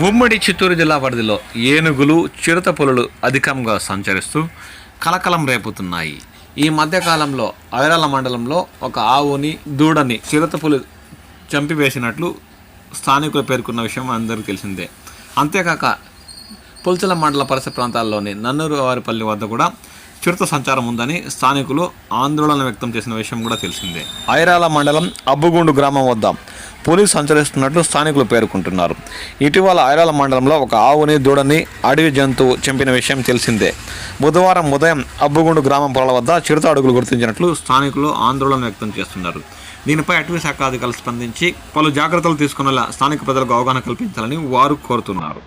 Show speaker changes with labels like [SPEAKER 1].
[SPEAKER 1] ఉమ్మడి చిత్తూరు జిల్లా పరిధిలో ఏనుగులు చిరుతపులులు అధికంగా సంచరిస్తూ కలకలం రేపుతున్నాయి. ఈ మధ్యకాలంలో ఐరాల మండలంలో ఒక ఆవుని దూడని చిరుతపులు చంపివేసినట్లు స్థానికులు పేర్కొన్న విషయం అందరికీ తెలిసిందే. అంతేకాక పుల్చల మండల పరిసర ప్రాంతాల్లోని నన్నూరు వారిపల్లి వద్ద కూడా చిరుత సంచారం ఉందని స్థానికులు ఆందోళన వ్యక్తం చేసిన విషయం కూడా తెలిసిందే. ఐరాల మండలం అబ్బుగుండు గ్రామం వద్ద పులి సంచరిస్తున్నట్లు స్థానికులు పేర్కొంటున్నారు. ఇటీవల ఐరాల మండలంలో ఒక ఆవుని దూడని అడవి జంతువు చంపిన విషయం తెలిసిందే. బుధవారం ఉదయం అబ్బుగుండు గ్రామం పొలాల వద్ద చిరుత అడుగులు గుర్తించినట్లు స్థానికులు ఆందోళన వ్యక్తం చేస్తున్నారు. దీనిపై అటవీ శాఖ అధికారులు స్పందించి పలు జాగ్రత్తలు తీసుకునేలా స్థానిక ప్రజలకు అవగాహన కల్పించాలని వారు కోరుతున్నారు.